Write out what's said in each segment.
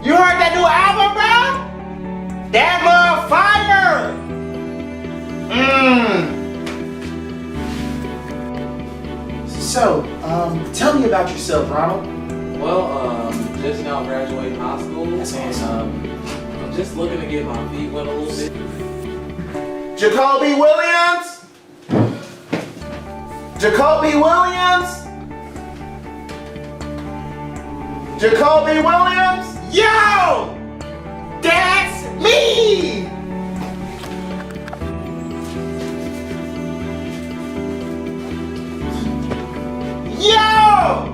You heard that new album, bro? That motherfucker! So, tell me about yourself, Ronald. Well, just now graduating high school. That's awesome. I'm just looking to get my feet wet a little bit. Jacoby Williams! Jacoby Williams! Jacoby Williams! Yo! That's me! Yo!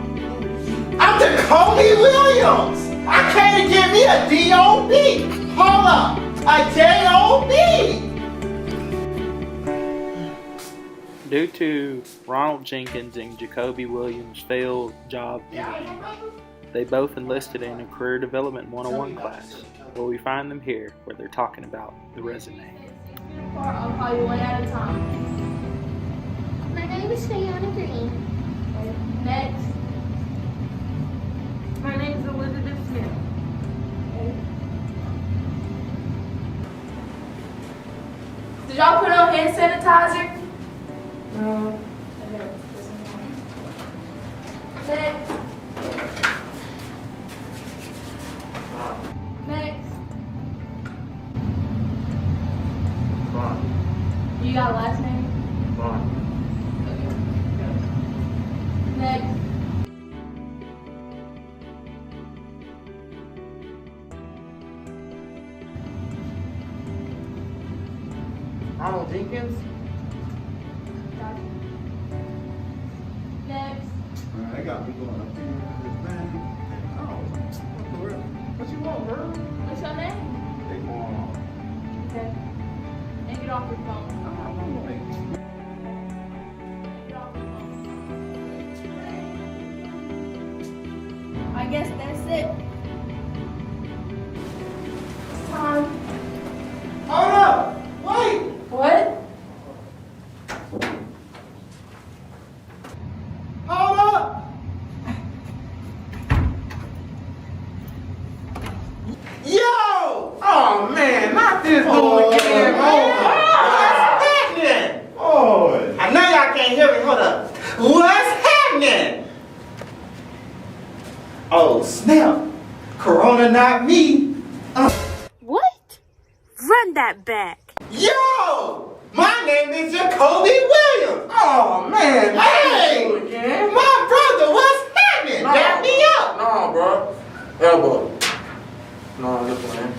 I'm Jacoby Williams! I came to get me a D.O.B. Hold up! A J.O.B. Due to Ronald Jenkins and Jacoby Williams' failed job interview, they both enlisted in a Career Development 101 class, where we find them here, where they're talking about the resume. I'll call you one at a time. My name is Fiona Green. Next. My name is Elizabeth Smith. Did y'all put on hand sanitizer? No. Next. Next. You got a last name? Next. Ronald Jenkins? Got it. Next. They got me going up here. Man, oh, what you want, bro? What's your name? They going on. Okay. And get off your phone. Get off your phone. I guess that's it. Time. Hold up! Wait! What? Hold up! Yo! Oh man, not this dude again, man. What's happening? Oh, I know y'all can't hear me. Hold up. What's happening? Oh snap! Corona, not me. What? Run that back. Yo! My name is Jacoby Williams. Oh man, hey! My brother, what's happening? Dap me up. Nah, bro. Elbow. Nah, look, man.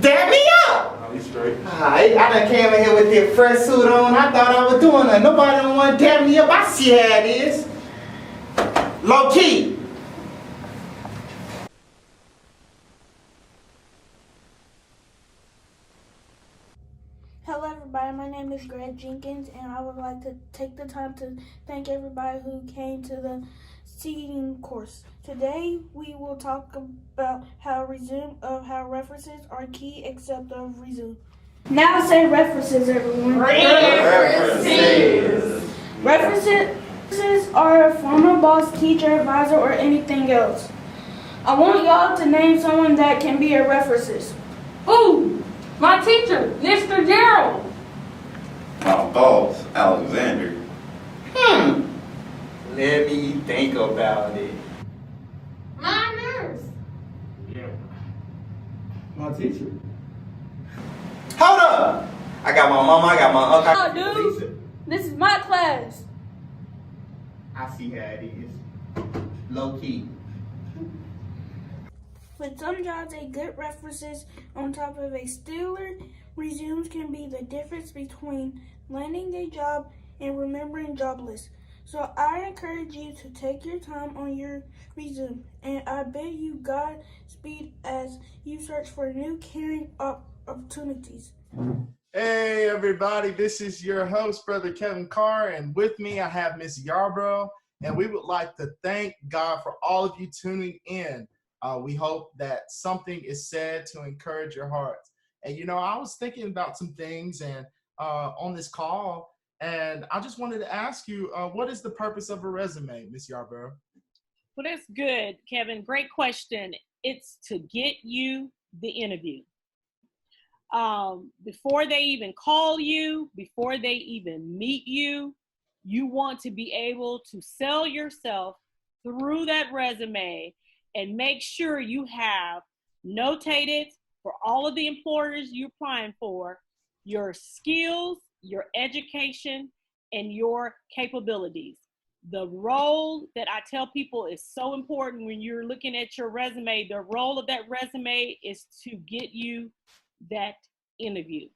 Dap me up. Nah, we straight. Alright. Hey, I done came in here with this fresh suit on. I thought I was doing it. Nobody don't want to dab me up. I see how it is. Low key. Hello everybody, my name is Greg Jenkins and I would like to take the time to thank everybody who came to the seating course. Today we will talk about how references are key except of resume. Now say references, everyone. References. References are a former boss, teacher, advisor, or anything else. I want y'all to name someone that can be a references. Ooh, my teacher, Mr. Gerald. My boss, Alexander. Let me think about it. My nurse. My teacher. Hold up. I got my mama, I got my uncle. Oh, dude, this is my class. I see how it is. Low key. With some jobs, a good references on top of a stellar resumes can be the difference between landing a job and remembering job lists. So I encourage you to take your time on your resume, and I bid you Godspeed as you search for new career opportunities. Hey everybody, this is your host, Brother Kevin Carr, and with me I have Miss Yarbrough, and we would like to thank God for all of you tuning in. We hope that something is said to encourage your hearts. And I was thinking about some things and on this call, and I just wanted to ask you, what is the purpose of a resume, Miss Yarbrough? Well, that's good, Kevin. Great question. It's to get you the interview. Before they even call you, before they even meet you, you want to be able to sell yourself through that resume and make sure you have notated for all of the employers you're applying for, your skills, your education, and your capabilities. The role that I tell people is so important when you're looking at your resume. The role of that resume is to get you that interview.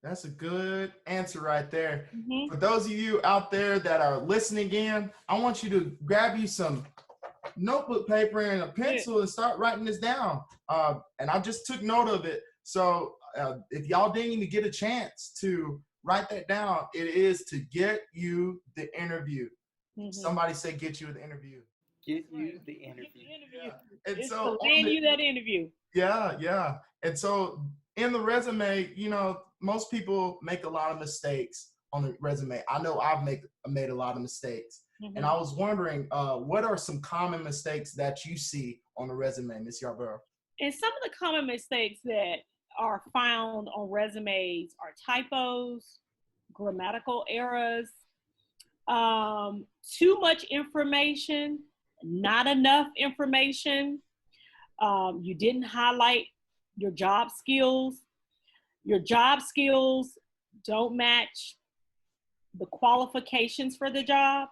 That's a good answer right there. Mm-hmm. For those of you out there that are listening in, I want you to grab you some notebook paper and a pencil and start writing this down. And I just took note of it. So if y'all didn't even get a chance to write that down, it is to get you the interview. Mm-hmm. Somebody say get you the interview. Get you the interview. Yeah. And it's so to land you that interview. Yeah. And so in the resume, most people make a lot of mistakes on the resume. I know I've made a lot of mistakes. Mm-hmm. And I was wondering, what are some common mistakes that you see on the resume, Ms. Yarbrough? And some of the common mistakes that are found on resumes are typos, grammatical errors, too much information, not enough information. You didn't highlight your job skills. Your job skills don't match the qualifications for the job.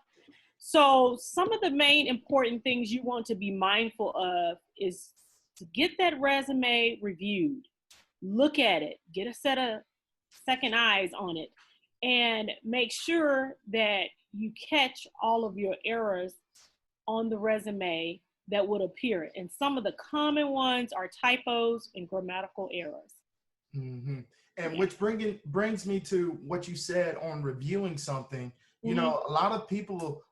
So some of the main important things you want to be mindful of is to get that resume reviewed. Look at it, get a set of second eyes on it, and make sure that you catch all of your errors on the resume that would appear. And some of the common ones are typos and grammatical errors. Mm-hmm. And which brings me to what you said on reviewing something. Mm-hmm. A lot of people,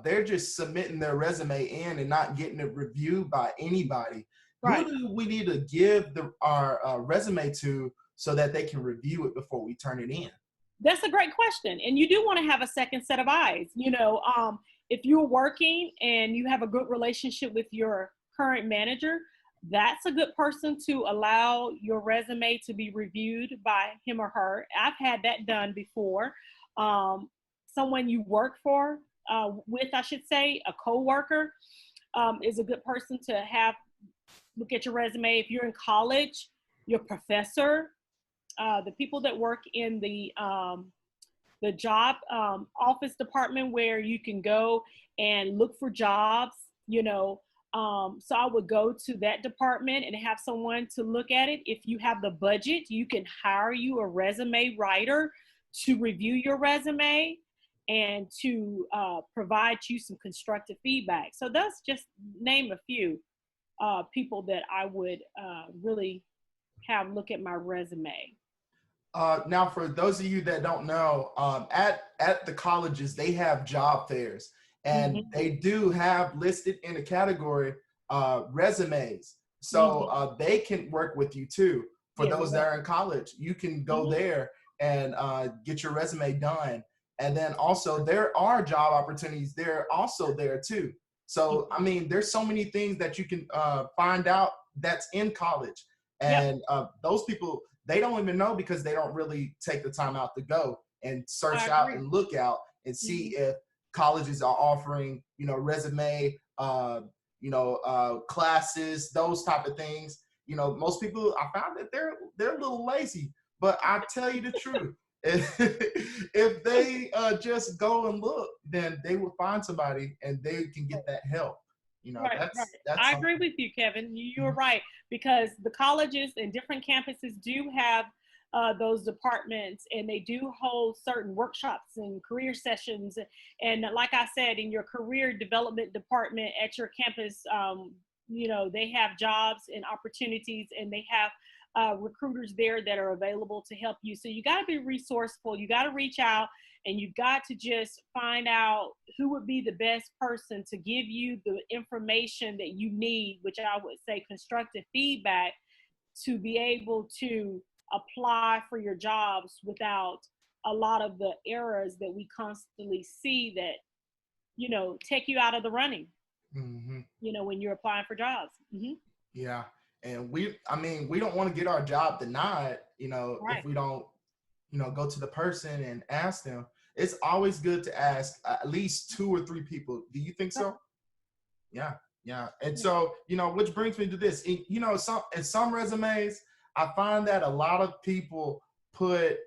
they're just submitting their resume in and not getting it reviewed by anybody. Right. Who do we need to give our resume to so that they can review it before we turn it in? That's a great question. And you do want to have a second set of eyes. If you're working and you have a good relationship with your current manager, that's a good person to allow your resume to be reviewed by him or her. I've had that done before. Someone you work with, I should say, a coworker, is a good person to have look at your resume. If you're in college, your professor, the people that work in the job office department where you can go and look for jobs, So I would go to that department and have someone to look at it. If you have the budget, you can hire you a resume writer to review your resume and to provide you some constructive feedback. So that's just name a few people that I would really have look at my resume. Now, for those of you that don't know, at the colleges, they have job fairs, and they do have listed in a category resumes. So they can work with you too. For those that are in college, you can go there and get your resume done. And then also there are job opportunities. They're also there too. So, I mean, there's so many things that you can find out that's in college. And those people, they don't even know because they don't really take the time out to go and search out and look out and see if colleges are offering, you know, resume, classes, those type of things. You know, most people, I found that they're a little lazy, but I tell you the truth. If they just go and look, then they will find somebody and they can get that help. You know, that's I agree with you, Kevin. You're right, because the colleges and different campuses do have those departments, and they do hold certain workshops and career sessions. And like I said, in your career development department at your campus, you know, they have jobs and opportunities, and they have recruiters there that are available to help you. So you got to be resourceful. You got to reach out, and you got to just find out who would be the best person to give you the information that you need, which I would say constructive feedback, to be able to apply for your jobs without a lot of the errors that we constantly see that, you know, take you out of the running, you know, when you're applying for jobs. Yeah. And we don't want to get our job denied, you know, if we don't, you know, go to the person and ask them. It's always good to ask at least 2 or 3 people. Do you think so? Yeah. And so, you know, which brings me to this, you know, in some resumes, I find that a lot of people put,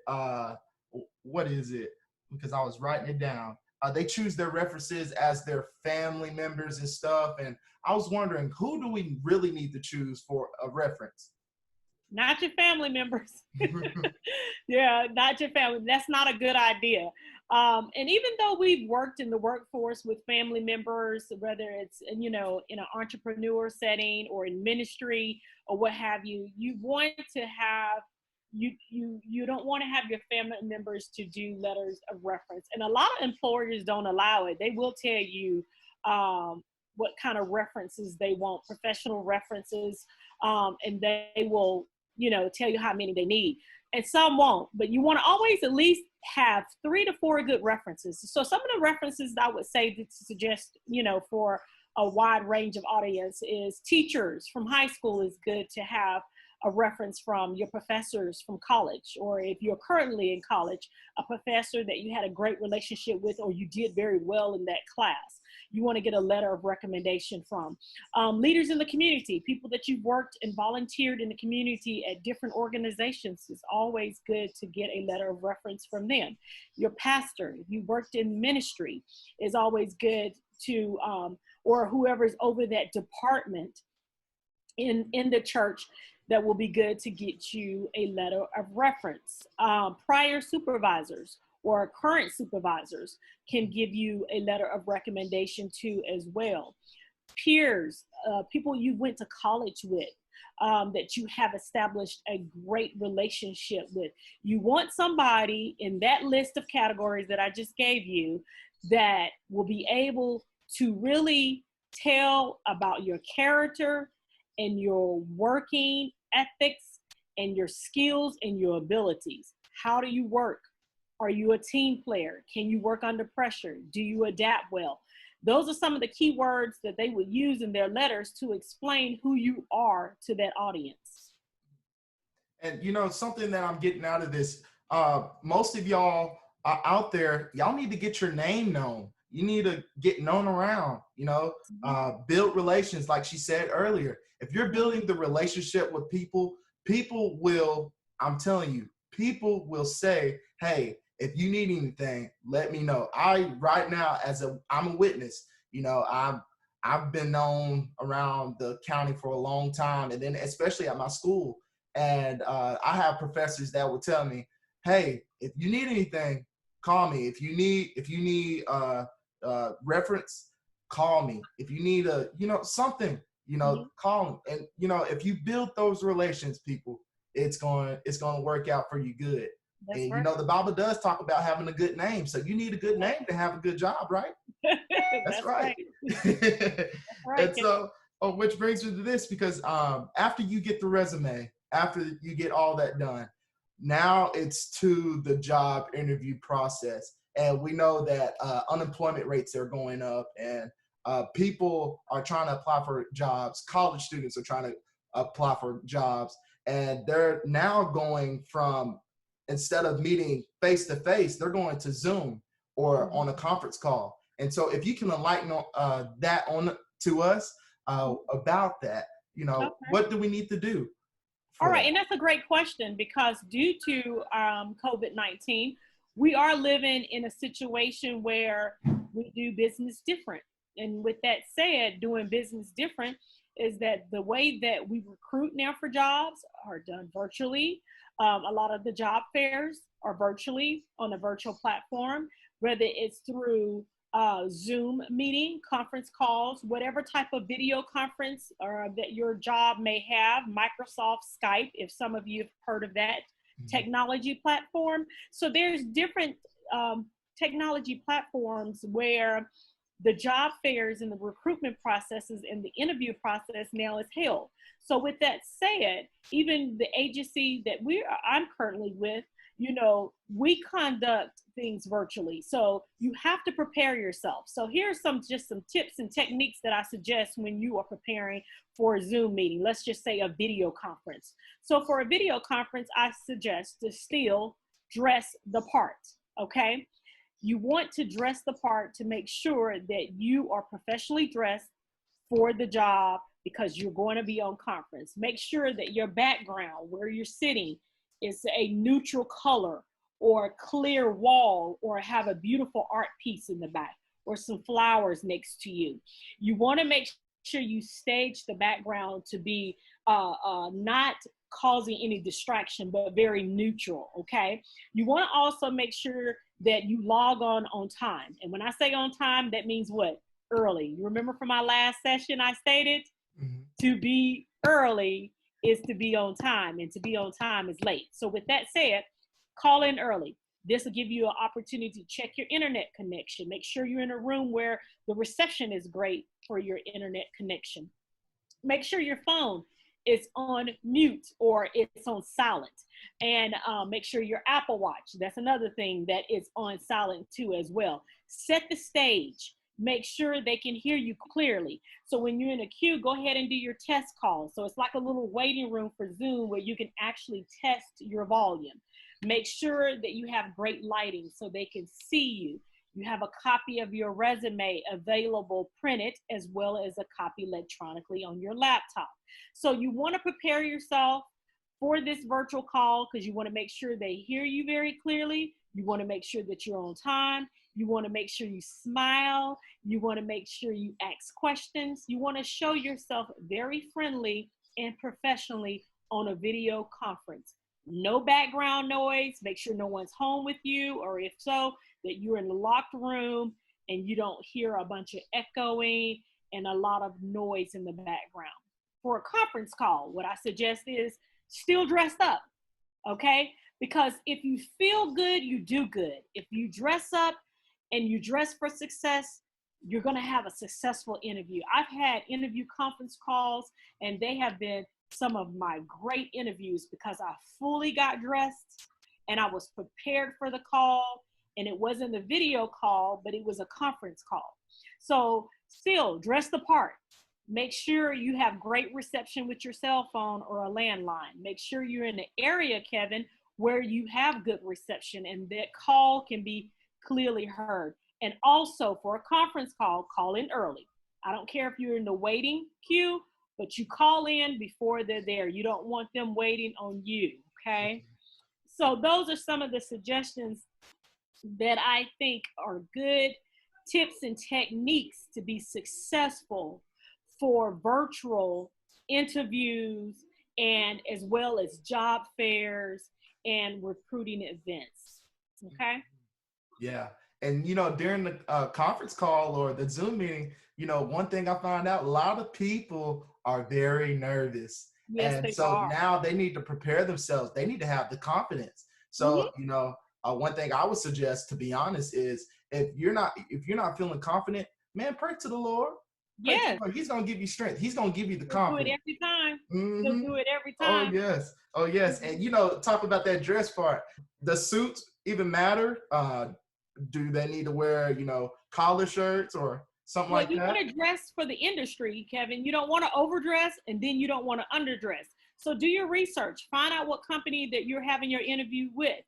what is it? Because I was writing it down. They choose their references as their family members and stuff. And I was wondering, who do we really need to choose for a reference? Not your family members. Yeah, not your family. That's not a good idea. And even though we've worked in the workforce with family members, whether it's, you know, in an entrepreneur setting or in ministry or what have you, you want to have, you don't want to have your family members to do letters of reference. And a lot of employers don't allow it. They will tell you what kind of references they want, professional references, and they will, you know, tell you how many they need. And some won't, but you want to always at least have 3 to 4 good references. So some of the references I would say to suggest, you know, for a wide range of audience is teachers from high school is good to have a reference from your professors from college, or if you're currently in college, a professor that you had a great relationship with or you did very well in that class. You want to get a letter of recommendation from. Leaders in the community, people that you've worked and volunteered in the community at different organizations, is always good to get a letter of reference from them. Your pastor, if you worked in ministry, is always good to, or whoever's over that department in the church, that will be good to get you a letter of reference. Prior supervisors or current supervisors can give you a letter of recommendation too as well. Peers, people you went to college with, that you have established a great relationship with. You want somebody in that list of categories that I just gave you that will be able to really tell about your character and your working ethics and your skills and your abilities. How do you work? Are you a team player? Can you work under pressure? Do you adapt well? Those are some of the key words that they would use in their letters to explain who you are to that audience. And you know, something that I'm getting out of this, most of y'all out there, y'all need to get your name known. You need to get known around, you know, build relations, like she said earlier. If you're building the relationship with people, people will, I'm telling you, people will say, hey, if you need anything, let me know. Right now, I'm a witness, you know, I've been known around the county for a long time, and then especially at my school. And I have professors that will tell me, "Hey, if you need anything, call me. If you need reference, call me. If you need something, call me." And if you build those relations, people, it's going to work out for you good. That's and right. the Bible does talk about having a good name, so you need a good name to have a good job, right? That's right. That's right. And so, which brings me to this, because after you get the resume, after you get all that done, now it's to the job interview process. And we know that unemployment rates are going up, and people are trying to apply for jobs. College students are trying to apply for jobs, and they're now going from, instead of meeting face to face, they're going to Zoom or on a conference call. And so if you can enlighten that on to us about that, Okay. what do we need to do? All right, and that's a great question, because due to COVID-19, we are living in a situation where we do business different. And with that said, doing business different is that the way that we recruit now for jobs are done virtually. A lot of the job fairs are virtually on a virtual platform, whether it's through Zoom meeting, conference calls, whatever type of video conference that your job may have, Microsoft Skype, if some of you have heard of that technology platform. So there's different technology platforms where the job fairs and the recruitment processes and the interview process now is held. So with that said, even the agency that I'm currently with, we conduct things virtually. So you have to prepare yourself. So here's just some tips and techniques that I suggest when you are preparing for a Zoom meeting. Let's just say a video conference. So for a video conference, I suggest to still dress the part, okay? You want to dress the part to make sure that you are professionally dressed for the job, because you're going to be on conference. Make sure that your background, where you're sitting, is a neutral color or a clear wall, or have a beautiful art piece in the back or some flowers next to you. You want to make sure you stage the background to be not causing any distraction, but very neutral, okay? You want to also make sure that you log on time. And when I say on time, that means what? Early. You remember from my last session, I stated to be early is to be on time, and to be on time is late. So with that said, call in early. This will give you an opportunity to check your internet connection. Make sure you're in a room where the reception is great for your internet connection. Make sure your phone is on mute or it's on silent. And make sure your Apple Watch, that's another thing that is on silent too as well. Set the stage. Make sure they can hear you clearly. So when you're in a queue, go ahead and do your test call. So it's like a little waiting room for Zoom where you can actually test your volume. Make sure that you have great lighting so they can see you. You have a copy of your resume available printed, as well as a copy electronically on your laptop. So you want to prepare yourself for this virtual call, because you want to make sure they hear you very clearly. You want to make sure that you're on time. You want to make sure you smile. You want to make sure you ask questions. You want to show yourself very friendly and professionally on a video conference. No background noise. Make sure no one's home with you, or if so, that you're in a locked room and you don't hear a bunch of echoing and a lot of noise in the background. For a conference call, what I suggest is still dressed up, okay? Because if you feel good, you do good. If you dress up and you dress for success, you're gonna have a successful interview. I've had interview conference calls, and they have been some of my great interviews because I fully got dressed and I was prepared for the call, and it wasn't a video call, but it was a conference call. So still dress the part. Make sure you have great reception with your cell phone or a landline. Make sure you're in the area, Kevin, where you have good reception and that call can be clearly heard. And also for a conference call, call in early. I don't care if you're in the waiting queue, but you call in before they're there. You don't want them waiting on you, okay? So those are some of the suggestions that I think are good tips and techniques to be successful for virtual interviews and as well as job fairs and recruiting events. Okay. Yeah. And, during the conference call or the Zoom meeting, one thing I found out, a lot of people are very nervous. Yes, and they so are. now they need to prepare themselves. They need to have the confidence. So, one thing I would suggest, to be honest, is if you're not feeling confident, man, pray to the Lord. Yes. He's going to give you strength. He's going to give you the He'll confidence. do it every time. Mhm. He'll do it every time. Oh, yes. And, talk about that dress part. The suits even matter. Do they need to wear, collar shirts or something like that? You want to dress for the industry, Kevin. You don't want to overdress and then you don't want to underdress. So do your research. Find out what company that you're having your interview with.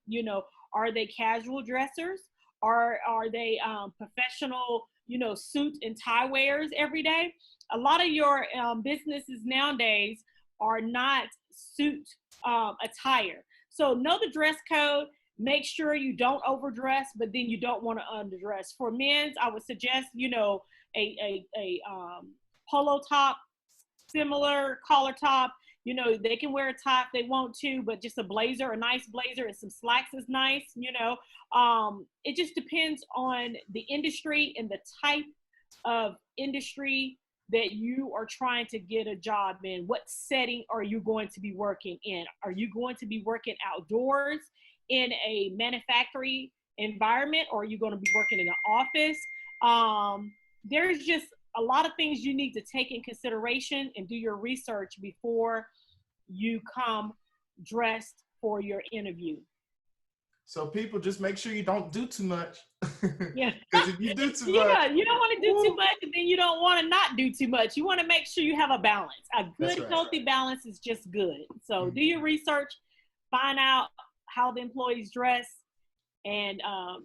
Are they casual dressers? Or are they professional, suit and tie wearers every day? A lot of your businesses nowadays are not suit attire. So know the dress code. Make sure you don't overdress, but then you don't want to underdress. For men's, I would suggest, a polo top, similar collar top. They can wear a tie if they want to, but just a blazer, a nice blazer and some slacks is nice. It just depends on the industry and the type of industry that you are trying to get a job in. What setting are you going to be working in? Are you going to be working outdoors in a manufacturing environment, or are you going to be working in an office? There's just a lot of things you need to take in consideration and do your research before you come dressed for your interview. So people, just make sure you don't do too much. Yeah. Because if you do too much. Yeah, you don't want to do too much, and then you don't want to not do too much. You want to make sure you have a balance. A good, healthy balance is just good. So do your research, find out how the employees dress. And, a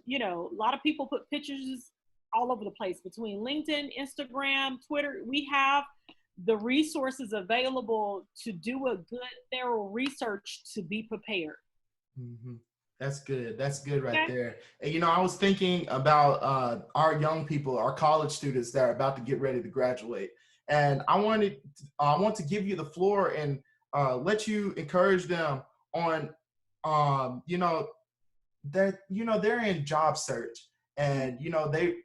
lot of people put pictures all over the place between LinkedIn, Instagram, Twitter. We have the resources available to do a good, thorough research to be prepared. Mm-hmm. That's good. That's good right there. And, I was thinking about our young people, our college students that are about to get ready to graduate. And I want to give you the floor and let you encourage them on, they're in job search, and, they,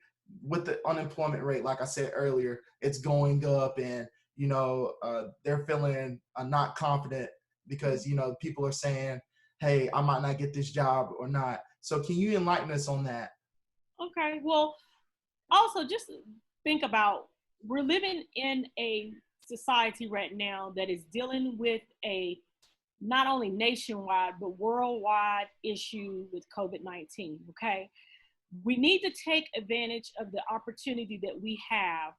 with the unemployment rate, like I said earlier, it's going up, and, they're feeling not confident because, people are saying, hey, I might not get this job or not. So can you enlighten us on that? Okay. Well, also just think about, we're living in a society right now that is dealing with a not only nationwide, but worldwide issue with COVID-19, okay? We need to take advantage of the opportunity that we have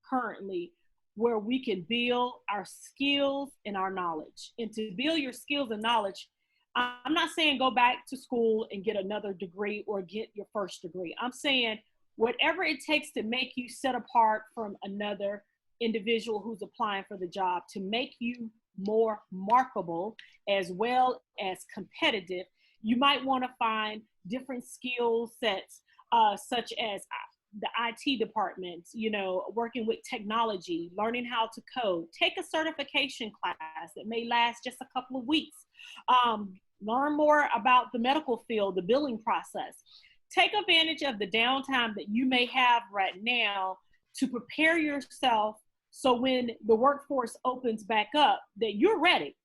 currently where we can build our skills and our knowledge. And to build your skills and knowledge, I'm not saying go back to school and get another degree or get your first degree. I'm saying whatever it takes to make you set apart from another individual who's applying for the job, to make you more marketable as well as competitive. You might want to find different skill sets, such as the IT department, working with technology, learning how to code. Take a certification class that may last just a couple of weeks. Learn more about the medical field, the billing process. Take advantage of the downtime that you may have right now to prepare yourself so when the workforce opens back up, that you're ready.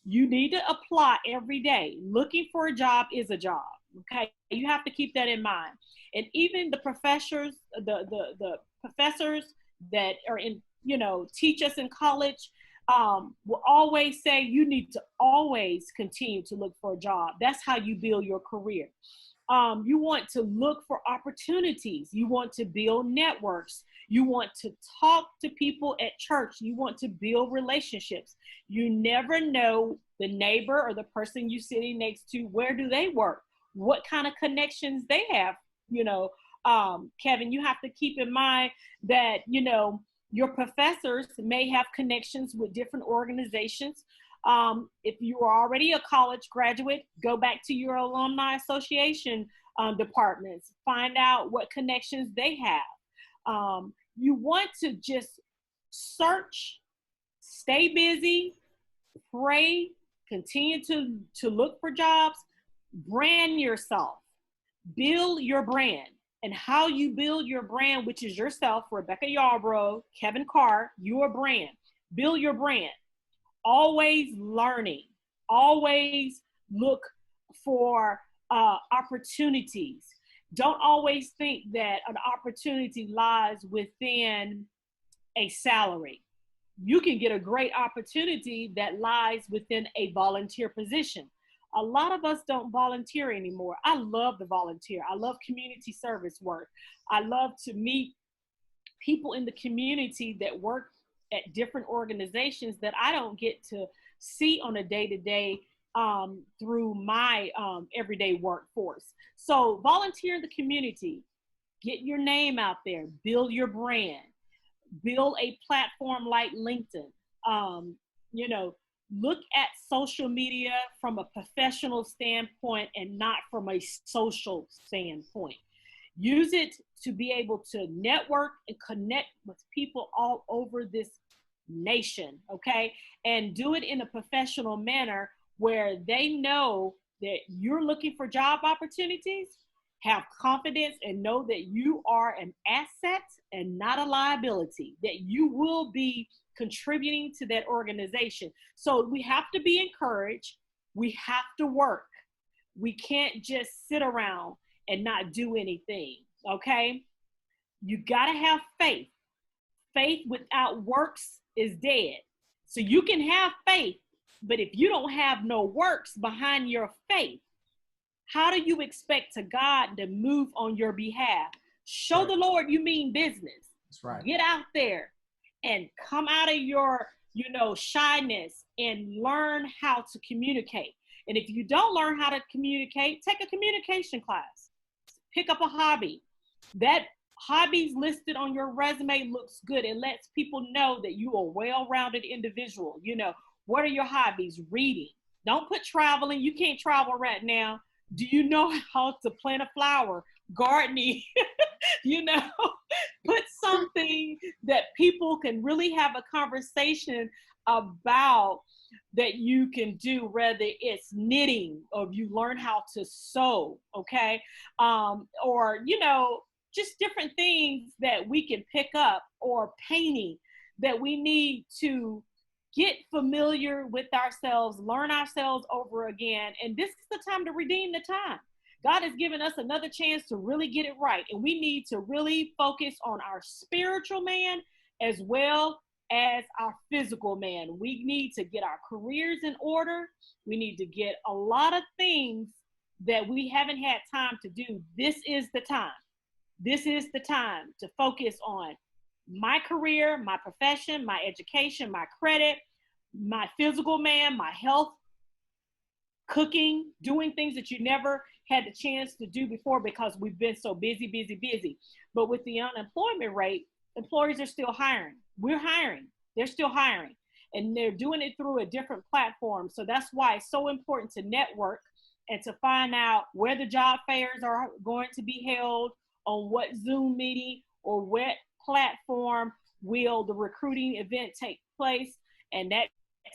You need to apply every day. Looking for a job is a job, okay? You have to keep that in mind. And even the professors, the professors that are in, teach us in college, will always say you need to always continue to look for a job. That's how you build your career. You want to look for opportunities. You want to build networks. You want to talk to people at church. You want to build relationships. You never know the neighbor or the person you're sitting next to, where do they work? What kind of connections they have? Kevin, you have to keep in mind that, your professors may have connections with different organizations. If you are already a college graduate, go back to your alumni association departments, find out what connections they have. You want to just search, stay busy, pray, continue to look for jobs, brand yourself, build your brand. And how you build your brand, which is yourself, Rebecca Yarbrough, Kevin Carr, your brand. Build your brand. Always learning. Always look for opportunities. Don't always think that an opportunity lies within a salary. You can get a great opportunity that lies within a volunteer position. A lot of us don't volunteer anymore. I love to volunteer. I love community service work. I love to meet people in the community that work at different organizations that I don't get to see on a day-to-day through my everyday workforce. So volunteer in the community, get your name out there, build your brand, build a platform like LinkedIn. Look at social media from a professional standpoint and not from a social standpoint. Use it to be able to network and connect with people all over this nation, okay? And do it in a professional manner where they know that you're looking for job opportunities, have confidence and know that you are an asset and not a liability, that you will be contributing to that organization. So we have to be encouraged. We have to work. We can't just sit around and not do anything, okay? You gotta have faith. Faith without works is dead. So you can have faith, but if you don't have no works behind your faith, how do you expect God to move on your behalf? Show the Lord you mean business. That's right. Get out there and come out of your, shyness and learn how to communicate. And if you don't learn how to communicate, take a communication class. Pick up a hobby. That hobbies listed on your resume looks good. It lets people know that you are a well-rounded individual. What are your hobbies? Reading. Don't put traveling. You can't travel right now. Do you know how to plant a flower? Gardening. Put something that people can really have a conversation about that you can do, whether it's knitting or you learn how to sew, okay? Or, just different things that we can pick up, or painting, that we need to get familiar with ourselves, learn ourselves over again. And this is the time to redeem the time. God has given us another chance to really get it right. And we need to really focus on our spiritual man as well as our physical man. We need to get our careers in order. We need to get a lot of things that we haven't had time to do. This is the time. This is the time to focus on my career, my profession, my education, my credit, my physical man, my health, cooking, doing things that you never had the chance to do before because we've been so busy. But with the unemployment rate, employers are still hiring. We're hiring. They're still hiring. And they're doing it through a different platform. So that's why it's so important to network and to find out where the job fairs are going to be held, on what Zoom meeting or what platform will the recruiting event take place. And that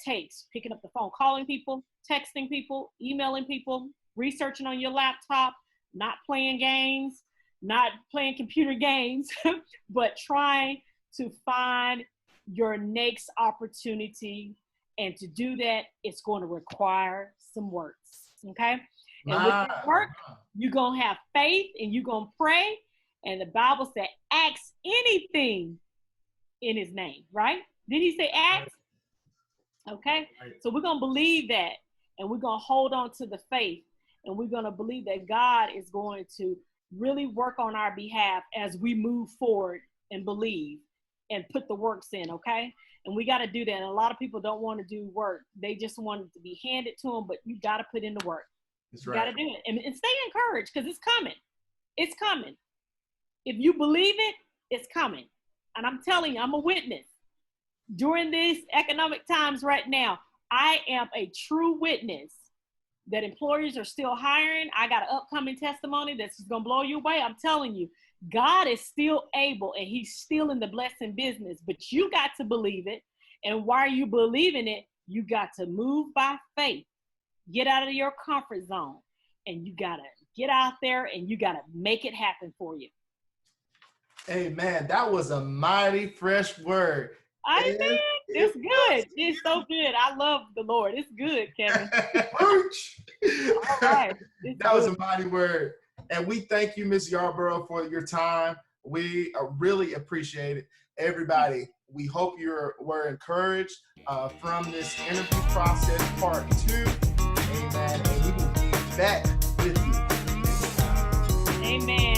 takes picking up the phone, calling people, texting people, emailing people, researching on your laptop, not playing games, not playing computer games, but trying to find your next opportunity. And to do that, it's going to require some works, okay? And with that work, you're going to have faith and you're going to pray. And the Bible said, ask anything in his name, right? Did he say ask? Okay. So we're going to believe that, and we're going to hold on to the faith, and we're going to believe that God is going to really work on our behalf as we move forward and believe and put the works in. Okay. And we got to do that. And a lot of people don't want to do work. They just want it to be handed to them, but you got to put in the work. That's You right. got to do it and stay encouraged, because it's coming. It's coming. If you believe it, it's coming. And I'm telling you, I'm a witness. During these economic times right now, I am a true witness that employers are still hiring. I got an upcoming testimony that's just going to blow you away. I'm telling you, God is still able and he's still in the blessing business, but you got to believe it. And while you believe in it, you got to move by faith, get out of your comfort zone, and you got to get out there and you got to make it happen for you. Amen. That was a mighty fresh word. Amen. It's good. It's so good. I love the Lord. It's good, Kevin. All right. That was a mighty word. And we thank you, Ms. Yarborough, for your time. We really appreciate it. Everybody, we hope you were encouraged from this interview process part 2. Amen. And we will be back with you next time. Amen.